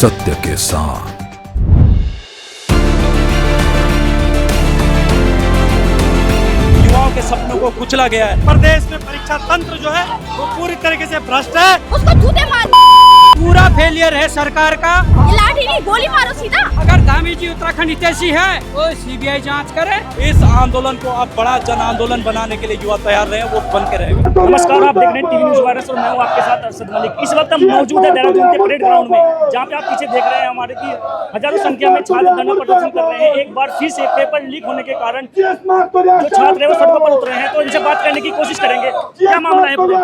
सत्य के साथ। युवाओं के सपनों को कुचला गया है। प्रदेश में परीक्षा तंत्र जो है वो पूरी तरीके से भ्रष्ट है। उसको जूते मार, पूरा फेलियर है सरकार का। लाठी नहीं गोली मारो सीधा। अगर धामी जी उत्तराखंड हितैषी है तो सीबीआई जांच करे। इस आंदोलन को अब बड़ा जन आंदोलन बनाने के लिए युवा तैयार रहे, वो बन के रहेगा। नमस्कार, आप देख रहे हैं टीवी न्यूज वायरस और मैं हूं आपके साथ अरशद मलिक। इस वक्त हम मौजूद है देहरादून के परेड ग्राउंड में, जहां पे आप पीछे देख रहे हैं हमारे की हजारों संख्या में छात्र धरना प्रदर्शन कर रहे हैं। एक बार फिर से पेपर लीक होने के कारण जो छात्र है वो सड़कों पर उतरे हैं, तो इनसे बात करने की कोशिश करेंगे। क्या मामला है पूरे?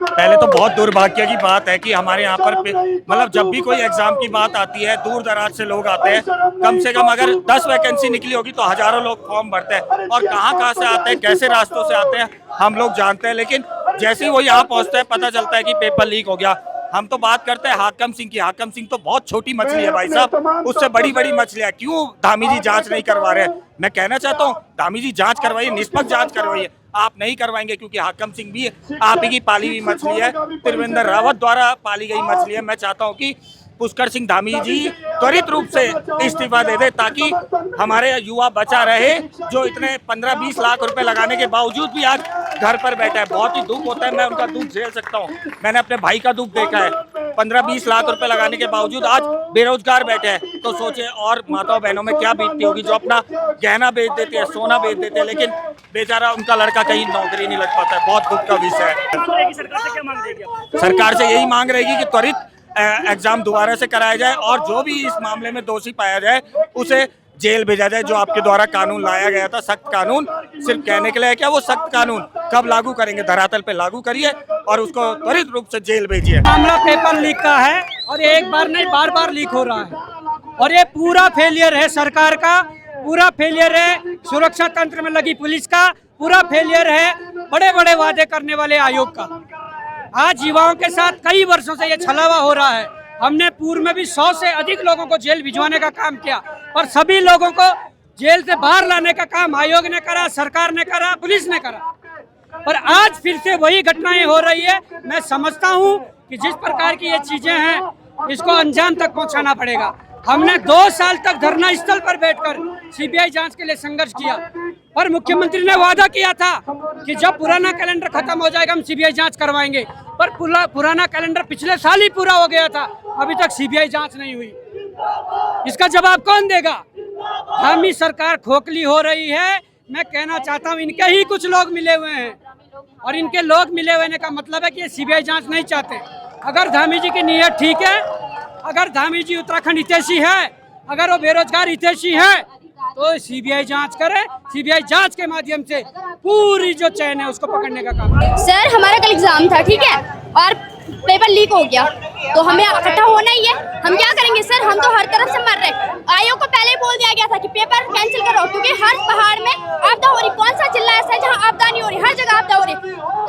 पहले तो बहुत दुर्भाग्य की बात है कि हमारे यहाँ पर मतलब जब भी कोई एग्जाम की बात आती है दूर दराज से लोग आते हैं। कम से कम अगर 10 वैकेंसी निकली होगी तो हजारों लोग फॉर्म भरते हैं, और कहाँ से आते हैं, कैसे रास्तों से आते हैं हम लोग जानते हैं। लेकिन जैसे ही वो यहाँ पहुँचते हैं पता चलता है कि पेपर लीक हो गया। हम तो बात करते हैं हाकम सिंह की। हाकम सिंह तो बहुत छोटी मछली है भाई साहब, उससे बड़ी बड़ी मछलियां। क्यों धामी जी जांच नहीं करवा रहे? मैं कहना चाहता हूँ धामी जी जांच करवाइए, निष्पक्ष जांच करवाइए। आप नहीं करवाएंगे क्योंकि हाकम सिंह भी आप ही की पाली हुई मछली है, त्रिवेंद्र रावत द्वारा पाली गई मछली है। मैं चाहता हूँ कि पुष्कर सिंह धामी जी त्वरित रूप से इस्तीफा दे दे, ताकि हमारे युवा बचा रहे, जो इतने 15-20 लाख रुपए लगाने के बावजूद भी आज घर पर बैठा है। बहुत ही दुख होता है, मैं उनका दुख झेल सकता हूँ। मैंने अपने भाई का दुख देखा है, 15-20 लाख रुपए लगाने के बावजूद आज बेरोजगार बैठे हैं। तो सोचे और माताओं बहनों में क्या बीतती होगी, जो अपना गहना बेच देते हैं, सोना बेच देते हैं, लेकिन बेचारा उनका लड़का कहीं नौकरी नहीं लग पाता है। बहुत दुख का विषय है। सरकार से क्या मांग रहेगी? सरकार से यही मांग रहेगी कि त्वरित एग्जाम दोबारा से कराया जाए, और जो भी इस मामले में दोषी पाया जाए उसे जेल भेजा जाए। जो आपके द्वारा कानून लाया गया था, सख्त कानून, सिर्फ कहने के लिए है क्या? वो सख्त कानून कब लागू करेंगे? धरातल पे लागू करिए और उसको त्वरित रूप से जेल भेजिए। मामला पेपर लीक का है और ये एक बार नहीं बार लीक हो रहा है, और ये पूरा फेलियर है सरकार का, पूरा फेलियर है सुरक्षा तंत्र में लगी पुलिस का, पूरा फेलियर है बड़े बड़े वादे करने वाले आयोग का। आज युवाओं के साथ कई वर्षों से ये छलावा हो रहा है। हमने पूर्व में भी 100 से अधिक लोगों को जेल भिजवाने का काम किया, पर सभी लोगों को जेल से बाहर लाने का काम आयोग ने करा, सरकार ने करा, पुलिस ने करा। पर आज फिर से वही घटनाएं हो रही है। मैं समझता हूं कि जिस प्रकार की ये चीजें हैं इसको अंजाम तक पहुंचाना पड़ेगा। हमने 2 साल तक धरना स्थल पर बैठकर सीबीआई जांच के लिए संघर्ष किया, और मुख्यमंत्री ने वादा किया था कि जब पुराना कैलेंडर खत्म हो जाएगा हम सीबीआई जांच करवाएंगे। पर पुराना कैलेंडर पिछले साल ही पूरा हो गया था, अभी तक सीबीआई जांच नहीं हुई। इसका जवाब कौन देगा? धामी सरकार खोखली हो रही है। मैं कहना चाहता हूँ इनके ही कुछ लोग मिले हुए हैं, और इनके लोग मिले हुए का मतलब है कि ये सीबीआई जांच नहीं चाहते। अगर धामी जी की नीयत ठीक है, अगर धामी जी उत्तराखंड हितैषी है, अगर वो बेरोजगार हितैषी है, तो सीबीआई जांच करे। सीबीआई जांच के माध्यम से पूरी जो चैन है उसको पकड़ने का काम। सर हमारा कल एग्जाम था, ठीक है, और पेपर लीक हो गया, तो हमें इकट्ठा होना ही है। हम क्या करेंगे सर? हम तो हर तरफ से मर रहे। आयोग को पहले ही बोल दिया गया था कि पेपर कैंसिल करो, क्योंकि हर पहाड़ में आपदा हो रही। कौन सा जिला ऐसा है जहाँ आपदा नहीं हो रही? हर जगह आपदा हो रही।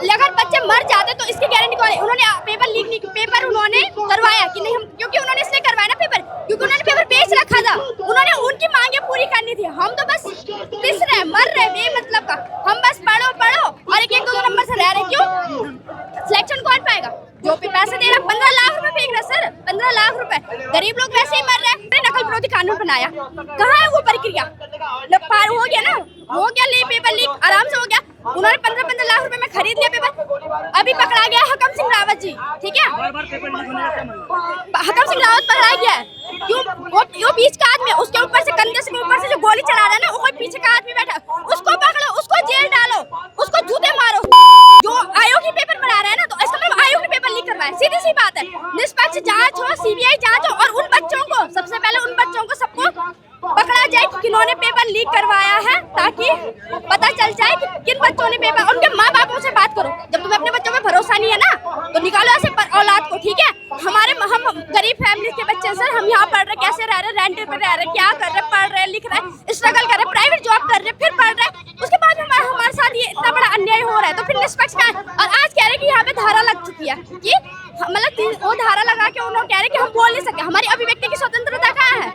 अगर बच्चे मर जाते तो इसकी गारंटी कौन है? उन्होंने पेपर लीक नहीं, पेपर उन्होंने करवाया कि नहीं? हम क्योंकि उन्होंने इसलिए करवाया ना पेपर, क्योंकि उन्होंने पेपर बेच रखा था। उन्होंने उनकी मांगे पूरी करनी थी। हम तो बस पिस रहे, मर रहे बेमतलब का। हम बस पढ़ो और एक 2 नंबर से रह रहे। क्यों? सिलेक्शन कौन पाएगा? जो पैसे दे रहा 15 लाख रुपए फेंक रहा सर, 15 लाख रुपए। गरीब लोग वैसे ही मर रहे हैं। नकल विरोधी कानून बनाया, कहाँ है वो प्रक्रिया? पार हो गया ना, हो गया ले पेपर लीक, आराम से हो गया। उन्होंने 15 लाख रुपए में खरीद लिया पेपर। अभी पकड़ा गया हकम सिंह रावत जी, ठीक है, हकम सिंह रावत पकड़ा गया है। क्यों? वो बीच का आदमी, उसके ऊपर से कंधे से ऊपर से जो गोली चला रहा है ना, वो कोई पीछे का आदमी बैठा, उसको पकड़ो, उसको जेल डालो, उसको जूते मारो। जो आयोग ही पेपर बना रहा है ना, तो इसका मतलब आयोग ने पेपर लीक करवाया। सीधी सी बात है। निष्पक्ष जांच हो, सीबीआई जांच हो, और उन बच्चों को, सबसे पहले उन बच्चों को सबको पकड़ा जाए कि किन्होंने पेपर लीक करवाया है, ताकि पता चल जाए कि किन बच्चों ने पेपर। उनके माँ बापों से बात करो। जब तुम्हें अपने बच्चों में भरोसा नहीं है ना, तो निकालो ऐसे औलाद को, ठीक है? हम गरीब फैमिली के बच्चे सर, हम यहाँ पढ़ रहे, कैसे रह रहे, रेंट पे रह रहे, क्या कर रहे, पढ़ रहे, लिख रहे, स्ट्रगल कर रहे, प्राइवेट जॉब कर रहे, फिर पढ़ रहे, उसके बाद हमारे साथ ये इतना बड़ा अन्याय हो रहा है। तो फिर निष्पक्ष का, और आज कह रहे कि यहाँ पे धारा लग चुकी है, कि मतलब वो धारा लगा के उन्होंने कह रहे कि हम बोल नहीं सकते। हमारी अभिव्यक्ति की स्वतंत्रता कहाँ है?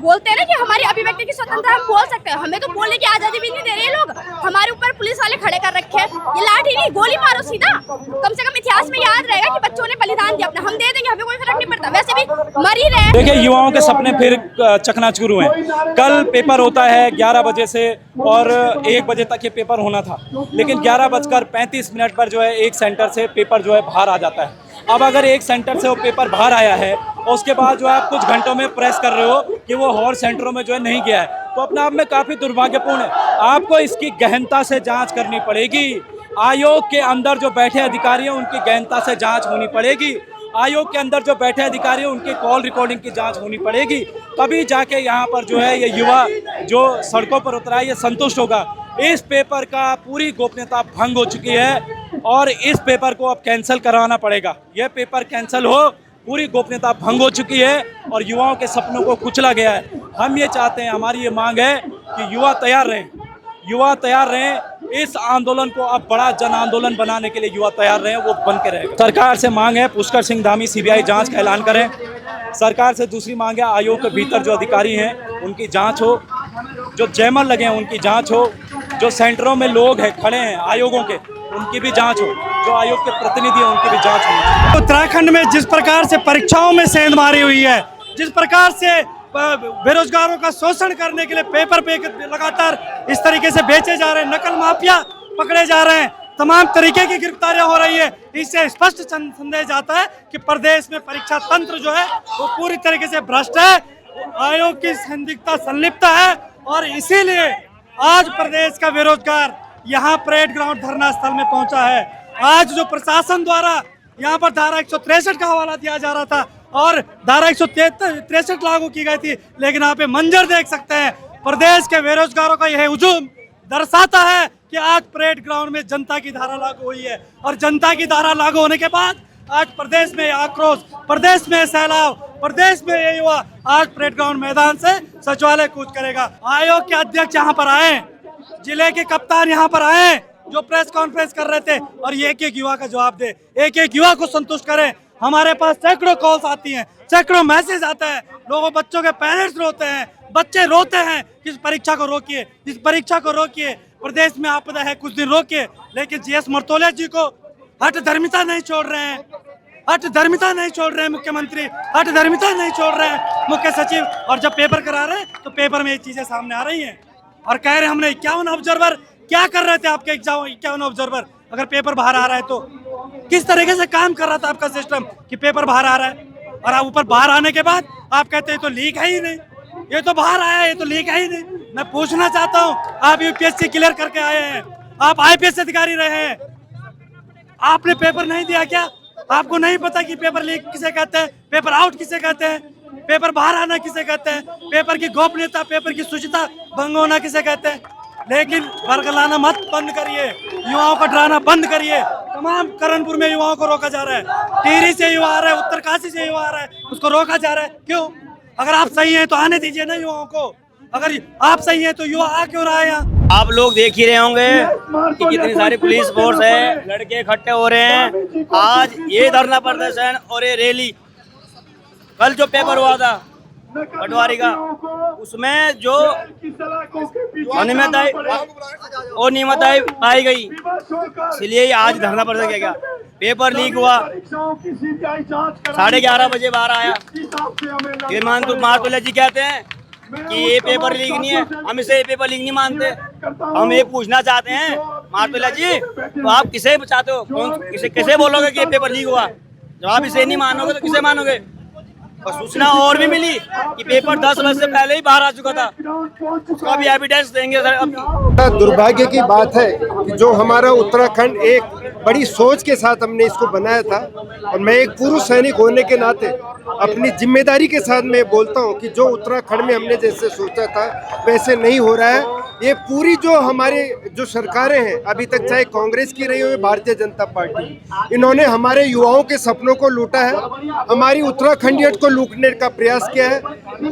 बोलते हैं ना कि हमारी अभिव्यक्ति की स्वतंत्रता, हम बोल सकते हैं। हमें तो बोलने की आजादी भी नहीं दे रहे लोग। हमारे ऊपर पुलिस वाले खड़े कर रखे हैं। ये लाठी नहीं गोली मारो सीधा। कम से कम इतिहास में याद रहेगा कि बच्चों ने बलिदान दिया अपना, हम दे देंगे, हमें कोई फर्क नहीं पड़ता, वैसे भी मर ही रहे हैं। देखिए, युवाओं के सपने फिर चकनाचूर हुए हैं। कल पेपर होता है 11 बजे से और 1 बजे तक ये पेपर होना था, लेकिन 11:35 पर जो है एक सेंटर से पेपर जो है बाहर आ जाता है। अब अगर एक सेंटर से वो पेपर बाहर आया है और उसके बाद जो है आप कुछ घंटों में प्रेस कर रहे हो कि वो और सेंटरों में जो है नहीं गया है, तो अपने आप में काफ़ी दुर्भाग्यपूर्ण है। आपको इसकी गहनता से जांच करनी पड़ेगी। आयोग के अंदर जो बैठे अधिकारी हैं उनकी गहनता से जांच होनी पड़ेगी। आयोग के अंदर जो बैठे अधिकारी हैं उनकी कॉल रिकॉर्डिंग की जांच होनी पड़ेगी, तभी जाके यहाँ पर जो है ये युवा जो सड़कों पर उतरा है ये संतुष्ट होगा। इस पेपर का पूरी गोपनीयता भंग हो चुकी है और इस पेपर को अब कैंसिल करवाना पड़ेगा। यह पेपर कैंसिल हो, पूरी गोपनीयता भंग हो चुकी है और युवाओं के सपनों को कुचला गया है। हम ये चाहते हैं, हमारी ये मांग है कि युवा तैयार रहें, युवा तैयार रहें। इस आंदोलन को अब बड़ा जन आंदोलन बनाने के लिए युवा तैयार रहें, वो बन के रहेगा। सरकार से मांग है पुष्कर सिंह धामी सीबीआई जांच का ऐलान करें। सरकार से दूसरी मांग है आयोग के भीतर जो अधिकारी हैं उनकी जांच हो, जो जैमर लगे हैं उनकी जांच हो, जो सेंटरों में लोग हैं खड़े हैं आयोगों के उनकी भी जांच हो, जो आयोग के प्रतिनिधि हैं उनकी भी जांच हो। उत्तराखंड में जिस प्रकार से परीक्षाओं में सेंध मारी हुई है, जिस प्रकार से बेरोजगारों का शोषण करने के लिए पेपर पे लगातार इस तरीके से बेचे जा रहे हैं, नकल माफिया पकड़े जा रहे हैं, तमाम तरीके की गिरफ्तारियां हो रही है, इससे स्पष्ट संदेश जाता है कि प्रदेश में परीक्षा तंत्र जो है वो पूरी तरीके से भ्रष्ट है, आयोग की संलिप्तता है और इसीलिए आज प्रदेश का बेरोजगार यहाँ परेड ग्राउंड धरना स्थल में पहुंचा है। आज जो प्रशासन द्वारा यहाँ पर धारा 163 का हवाला दिया जा रहा था और धारा 163 लागू की गई थी, लेकिन यहाँ पे मंजर देख सकते हैं। प्रदेश के बेरोजगारों का यह हुजूम दर्शाता है कि आज परेड ग्राउंड में जनता की धारा लागू हुई है और जनता की धारा लागू होने के बाद आज प्रदेश में आक्रोश, प्रदेश में सैलाब, प्रदेश में ये युवा आज परेड ग्राउंड मैदान से सचिवालय कूच करेगा। आयोग के अध्यक्ष यहाँ पर आए, जिले के कप्तान यहाँ पर आए जो प्रेस कॉन्फ्रेंस कर रहे थे और ये एक युवा का जवाब दे, एक युवा को संतुष्ट करें। हमारे पास सैकड़ों कॉल्स आती हैं, सैकड़ों मैसेज आता है, लोगों बच्चों के पेरेंट्स रोते हैं, बच्चे रोते हैं कि इस परीक्षा को रोकिए, इस परीक्षा को रोकिए, प्रदेश में आपदा है कुछ दिन रोकिए। लेकिन जीएस मर्तोलिया जी को हठ धर्मिता नहीं छोड़ रहे हैं, हठ धर्मिता नहीं छोड़ रहे हैं मुख्यमंत्री, हठ धर्मिता नहीं छोड़ रहे हैं मुख्य सचिव। और जब पेपर करा रहे हैं तो पेपर में ये चीजें सामने आ रही हैं और कह रहे हमने 51 ऑब्जर्वर, क्या कर रहे थे आपके 51 ऑब्जर्वर? अगर पेपर बाहर आ रहा है तो किस तरीके से काम कर रहा था आपका सिस्टम कि पेपर बाहर आ रहा है और आप ऊपर बाहर आने के बाद आप कहते हैं तो लीक है ही नहीं, ये तो बाहर आया है, ये तो लीक है ही नहीं। मैं पूछना चाहता हूँ, आप यूपीएससी क्लियर करके आए हैं, आप आईपीएस अधिकारी रहे हैं, आपने पेपर नहीं दिया क्या? आपको नहीं पता कि पेपर लीक किसे कहते हैं, पेपर आउट किसे कहते हैं, पेपर बाहर आना किसे कहते हैं, पेपर की गोपनीयता, पेपर की शुचिता भंग होना किसे कहते हैं? लेकिन बरगलाना मत बंद करिए, युवाओं को डराना बंद करिए। तमाम करणपुर में युवाओं को रोका जा रहा है, टिहरी से युवा आ रहा है, उत्तरकाशी से युवा आ रहा है, उसको रोका जा रहा है। क्यों? अगर आप सही हैं तो आने दीजिए ना युवाओं को, अगर आप सही हैं तो युवा आ क्यों रहा है यहाँ? आप लोग देख ही रहे होंगे कि कितनी सारी पुलिस फोर्स है, लड़के इकट्ठे हो रहे हैं। आज ये धरना प्रदर्शन और ये रैली, कल जो पेपर हुआ था पटवारी का, उसमें जो अनियमितताएं पाई गई, इसलिए आज धरना प्रदर्शन किया गया। पेपर लीक हुआ, 11:30 बजे बाहर आया। फिर मारतोलिया जी कहते हैं कि ये पेपर लीक नहीं है, हम इसे पेपर लीक नहीं मानते। हम ये पूछना चाहते हैं मारतोलिया जी, तो आप किसे चाहते हो, किसे बोलोगे कि ये पेपर लीक हुआ? जब आप इसे नहीं मानोगे तो किसे मानोगे? और सूचना और भी मिली कि पेपर 10 बजे से पहले ही बाहर आ चुका था, उसका भी एविडेंस देंगे सर। दुर्भाग्य की बात है कि जो हमारा उत्तराखंड एक बड़ी सोच के साथ हमने इसको बनाया था, और मैं एक पूर्व सैनिक होने के नाते अपनी जिम्मेदारी के साथ मैं बोलता हूं कि जो उत्तराखंड में हमने जैसे सोचा था वैसे नहीं हो रहा है। ये पूरी जो हमारे जो सरकारें हैं अभी तक, चाहे कांग्रेस की रही हो भारतीय जनता पार्टी, इन्होंने हमारे युवाओं के सपनों को लूटा है, हमारी उत्तराखंडियत को लूटने का प्रयास किया है।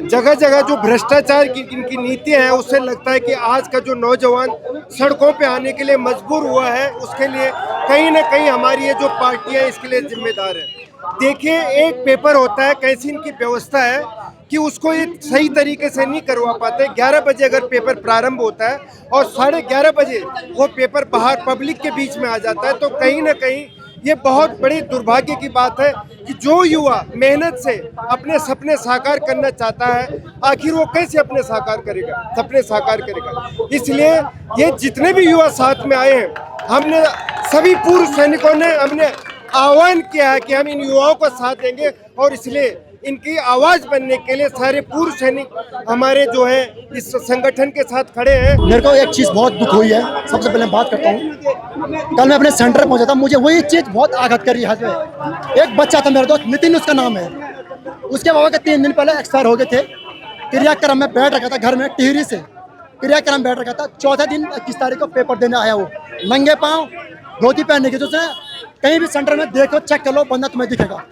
जगह जगह जो भ्रष्टाचार की इनकी नीतियां हैं, उससे लगता है कि आज का जो नौजवान सड़कों पे आने के लिए मजबूर हुआ है, उसके लिए कहीं ना कहीं हमारी ये जो पार्टियां इसके लिए जिम्मेदार है। देखिए, एक पेपर होता है, कैसी इनकी व्यवस्था है कि उसको ये सही तरीके से नहीं करवा पाते। 11 बजे अगर पेपर प्रारंभ होता है और 11:30 बजे वो पेपर बाहर पब्लिक के बीच में आ जाता है, तो कहीं ना कहीं ये बहुत बड़ी दुर्भाग्य की बात है कि जो युवा मेहनत से अपने सपने साकार करना चाहता है, आखिर वो कैसे अपने सपने साकार करेगा। इसलिए ये जितने भी युवा साथ में आए हैं, हमने सभी पूर्व सैनिकों ने हमने आह्वान किया है कि हम इन युवाओं को साथ देंगे और इसलिए इनकी आवाज बनने के लिए सारे पूर्व सैनिक हमारे जो है इस संगठन के साथ खड़े हैं। मेरे को एक चीज़ बहुत दुख हुई है, सबसे पहले बात करता हूँ। कल मैं अपने सेंटर पहुंचा था, मुझे वही चीज़ बहुत आघात कर रही है। एक बच्चा था मेरे दोस्त, नितिन उसका नाम है, उसके बाबा के 3 दिन पहले एक्सपायर हो गए थे। क्रियाक्रम में बैठ रखा था घर में, टिहरी से क्रियाक्रम बैठ रखा था। चौथे दिन 21 तारीख को पेपर देने आया, वो नंगे पाँव धोती पहनने की। तो उसने कहीं भी सेंटर में देखो, चेक कर लो, बंदा तुम्हें दिखेगा।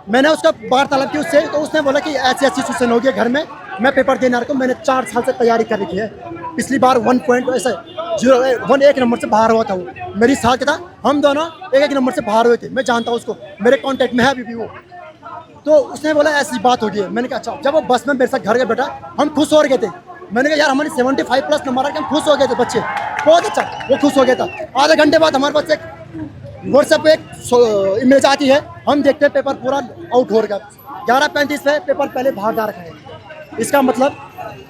मैंने उसका वार्तालाप की उससे, तो उसने बोला कि ऐसी सिचुएशन हो गई घर में, मैं पेपर देने आ रहा हूँ। मैंने 4 साल से तैयारी कर रखी है। पिछली बार 1 नंबर से बाहर हुआ था वो, मेरी साथ था। हम दोनों 1 नंबर से बाहर हुए थे। मैं जानता हूँ उसको, मेरे कांटेक्ट में है अभी भी वो। तो उसने बोला ऐसी बात हो गई है। मैंने कहा अच्छा। जब वो बस में मेरे साथ घर गए बेटा, हम खुश हो गए थे। मैंने कहा यार हमारे 75+ नंबर आके हम खुश हो गए थे बच्चे, बहुत अच्छा। वो खुश हो गया था। आधे घंटे बाद हमारे पास एक व्हाट्सएप पे एक इमेज आती है, हम देखते हैं पेपर पूरा आउट हो रहा है। 11:35 पे पेपर पहले बाहर जा रखा है। इसका मतलब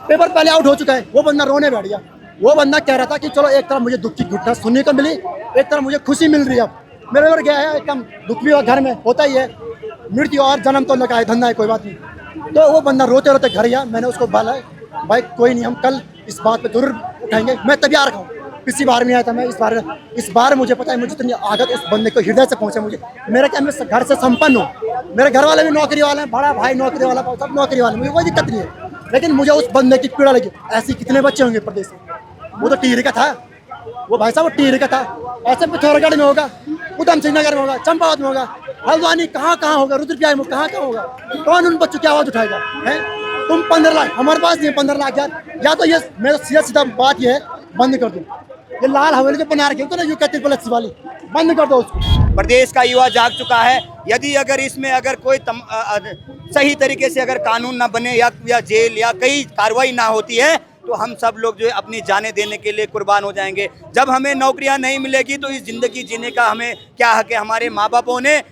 पेपर पहले आउट हो चुका है। वो बंदा रोने बैठ गया। वो बंदा कह रहा था कि चलो एक तरफ मुझे दुख की घटना सुनने को मिली, एक तरफ मुझे खुशी मिल रही है। अब मेरे और गया है एकदम दुख भी, घर में होता ही है, मृत्यु और जन्म तो लगा है, धंधा है, कोई बात नहीं। तो वो बंदा रोते रोते घर गया। मैंने उसको बोला भाई कोई नहीं, हम कल इस बात पे जरूर उठाएंगे, मैं तैयार रखा हूँ। पिछली बार नहीं आया था मैं, इस बार मुझे पता है मुझे इतनी आदत उस बंदे को हृदय से पहुंचे। मुझे मेरा क्या, मैं घर से संपन्न हूँ, मेरे घर वाले भी नौकरी वाले हैं, बड़ा भाई नौकरी वाला, सब नौकरी वाले, मुझे कोई दिक्कत नहीं है। लेकिन मुझे उस बंदे की पीड़ा लगी। ऐसे कितने बच्चे होंगे प्रदेश में। वो तो टिहरी का था, वो भाई साहब वो टिहरी का था। ऐसे पिथौरागढ़ में होगा, उधम सिंह नगर में होगा, चंपावत में होगा, हल्द्वानी कहाँ होगा, रुद्रप्रयाग में कहाँ होगा। कौन उन बच्चों की आवाज़ उठाएगा? है तुम 15 लाख, हमारे पास नहीं है 15 लाख यार। या तो ये मेरा सीधा बात ये है, बंद कर दो ये लाल हवेली जो बना रखे तो ना यू कहते वाली, बंद कर दो उसको। प्रदेश का युवा जाग चुका है। यदि अगर इसमें अगर कोई सही तरीके से अगर कानून ना बने या जेल या कई कार्रवाई ना होती है, तो हम सब लोग जो है अपनी जानें देने के लिए कुर्बान हो जाएंगे। जब हमें नौकरियां नहीं मिलेगी तो इस ज़िंदगी जीने का हमें क्या हक है। हमारे माँ बापों ने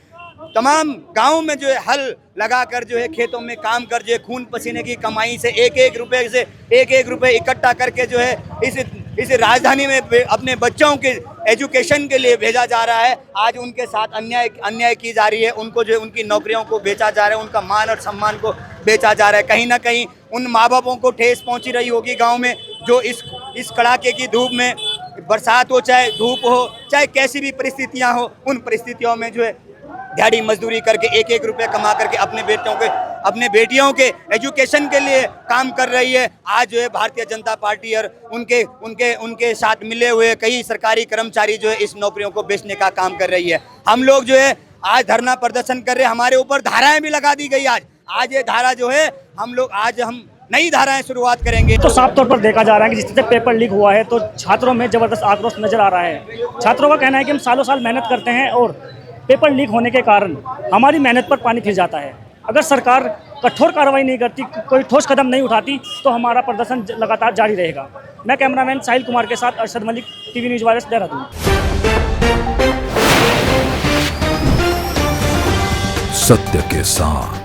तमाम गांव में जो है हल लगाकर जो है खेतों में काम कर जो है खून पसीने की कमाई से एक एक रुपए इकट्ठा करके जो है इस राजधानी में अपने बच्चों के एजुकेशन के लिए भेजा जा रहा है। आज उनके साथ अन्याय की जा रही है। उनको जो उनकी नौकरियों को बेचा जा रहा है, उनका मान और सम्मान को बेचा जा रहा है। कहीं ना कहीं उन माँ बापों को ठेस पहुंची रही होगी गांव में, जो इस कड़ाके की धूप में, बरसात हो चाहे धूप हो, चाहे कैसी भी परिस्थितियां हो, उन परिस्थितियों में जो है दिहाड़ी मजदूरी करके एक रुपये कमा करके अपने बेटियों के एजुकेशन के लिए काम कर रही है। आज जो है भारतीय जनता पार्टी और उनके साथ मिले हुए कई सरकारी कर्मचारी जो है इस नौकरियों को बेचने का काम कर रही है। हम लोग जो है आज धरना प्रदर्शन कर रहे हैं। हमारे ऊपर धाराएं भी लगा दी गई। आज ये धारा जो है हम नई धाराएं शुरुआत करेंगे। तो साफ तौर पर देखा जा रहा है कि जिस तरह पेपर लीक हुआ है तो छात्रों में जबरदस्त आक्रोश नजर आ रहा है। छात्रों का कहना है कि हम सालों साल मेहनत करते हैं और पेपर लीक होने के कारण हमारी मेहनत पर पानी फिर जाता है। अगर सरकार कठोर कार्रवाई नहीं करती, कोई ठोस कदम नहीं उठाती, तो हमारा प्रदर्शन लगातार जारी रहेगा। मैं कैमरामैन साहिल कुमार के साथ Arshad Malik, TV news virus, Dehradun. सत्य के साथ